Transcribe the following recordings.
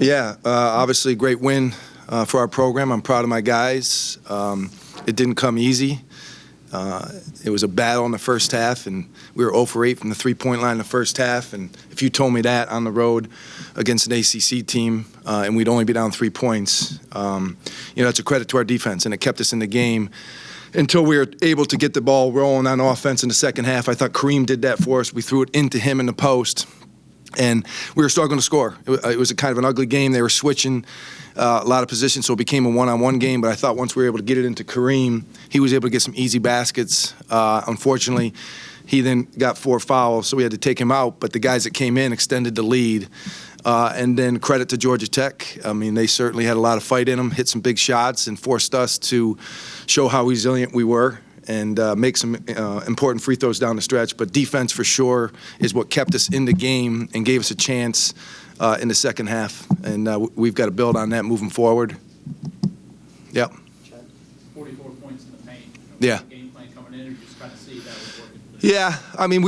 Yeah, obviously a great win for our program. I'm proud of my guys. It didn't come easy. It was a battle in the first half, and we were 0 for 8 from the three-point line in the first half. And if you told me that on the road against an ACC team and we'd only be down 3 points, that's a credit to our defense, and it kept us in the game until we were able to get the ball rolling on offense in the second half. I thought Kareem did that for us. We threw it into him in the post, and we were struggling to score. It was a kind of an ugly game. They were switching a lot of positions, so it became a one-on-one game. But I thought once we were able to get it into Kareem, he was able to get some easy baskets. Unfortunately, he then got 4 fouls, so we had to take him out. But the guys that came in extended the lead. And then credit to Georgia Tech. I mean, they certainly had a lot of fight in them, hit some big shots, and forced us to show how resilient we were and make some important free throws down the stretch. But defense, for sure, is what kept us in the game and gave us a chance in the second half. And we've got to build on that moving forward. Yep. 44 points in the paint. Yeah. Game plan coming in, or you just kind of see that was working? Yeah, I mean,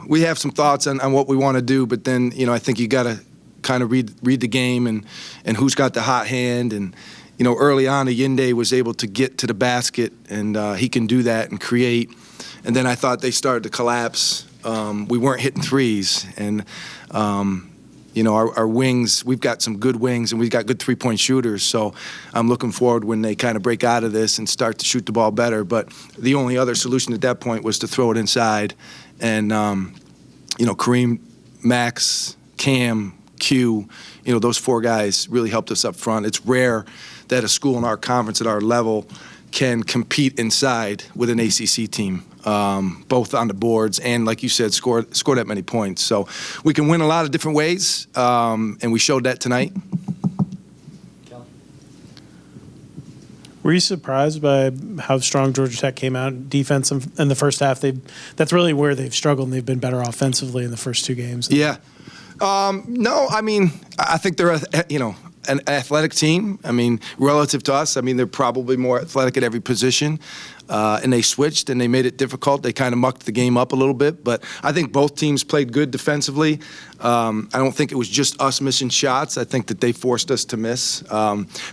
we have some thoughts on what we want to do, but then, I think you got to kind of read the game and who's got the hot hand. And, early on, Ayinde was able to get to the basket, and he can do that and create. And then I thought they started to collapse. We weren't hitting threes. And, our wings, we've got some good wings, and we've got good three-point shooters. So I'm looking forward when they kind of break out of this and start to shoot the ball better. But the only other solution at that point was to throw it inside. And, Kareem, Max, Cam, Q, those 4 guys really helped us up front. It's rare that a school in our conference at our level can compete inside with an ACC team, both on the boards and, like you said, score that many points. So we can win a lot of different ways, and we showed that tonight. Were you surprised by how strong Georgia Tech came out in defense in the first half? That's really where they've struggled, and they've been better offensively in the first 2 games. Yeah. No, I mean, I think they're, an athletic team. I mean, relative to us, they're probably more athletic at every position. And they switched, and they made it difficult. They kind of mucked the game up a little bit. But I think both teams played good defensively. I don't think it was just us missing shots. I think that they forced us to miss.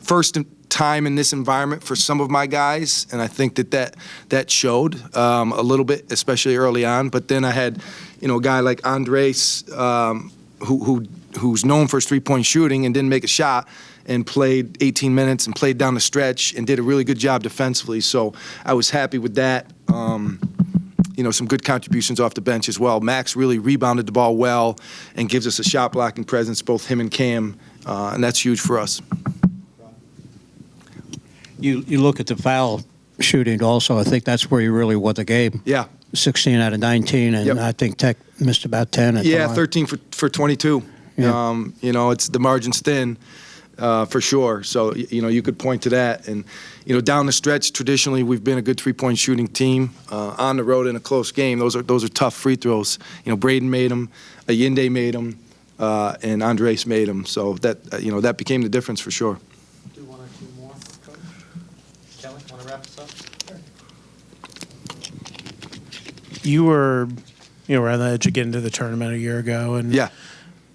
First time in this environment for some of my guys, and I think that showed a little bit, especially early on. But then I had, a guy like Andres, who's known for his three-point shooting and didn't make a shot, and played 18 minutes and played down the stretch and did a really good job defensively. So I was happy with that. Some good contributions off the bench as well. Max really rebounded the ball well and gives us a shot blocking presence, both him and Cam, and that's huge for us. You look at the foul shooting also. I think that's where you really won the game. Yeah. 16 out of 19, and yep. I think Tech missed about 10. At yeah, the line. 13 for 22. Yeah. It's the margin's thin. For sure. So, you could point to that. And, down the stretch, traditionally, we've been a good three-point shooting team. On the road in a close game, those are tough free throws. Braden made them, Ayinde made them, and Andres made them. So that became the difference for sure. Do 1 or 2 more, Coach. Kelly, want to wrap us up? Sure. You were, on the edge of getting to the tournament a year ago, and yeah.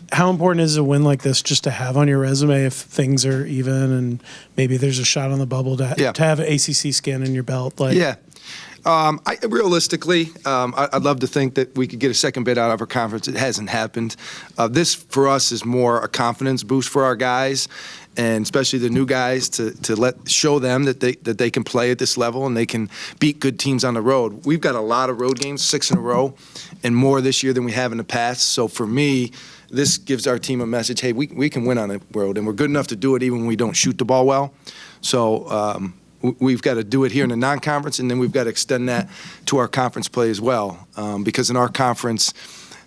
How important is a win like this just to have on your resume if things are even and maybe there's a shot on the bubble to have an ACC skin in your belt? Yeah. Realistically, I'd love to think that we could get a second bid out of our conference. It hasn't happened. This, for us, is more a confidence boost for our guys, and especially the new guys to show them that they can play at this level and they can beat good teams on the road. We've got a lot of road games, 6 in a row, and more this year than we have in the past. So for me, this gives our team a message, hey, we can win on the road, and we're good enough to do it even when we don't shoot the ball well. So we've got to do it here in the non-conference, and then we've got to extend that to our conference play as well, because in our conference,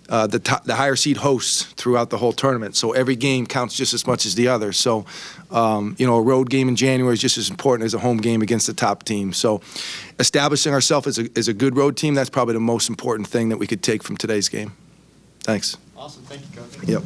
the higher seed hosts throughout the whole tournament, so every game counts just as much as the other. So, a road game in January is just as important as a home game against the top team. So, establishing ourselves as a good road team, that's probably the most important thing that we could take from today's game. Thanks. Awesome. Thank you, Coach. Yep.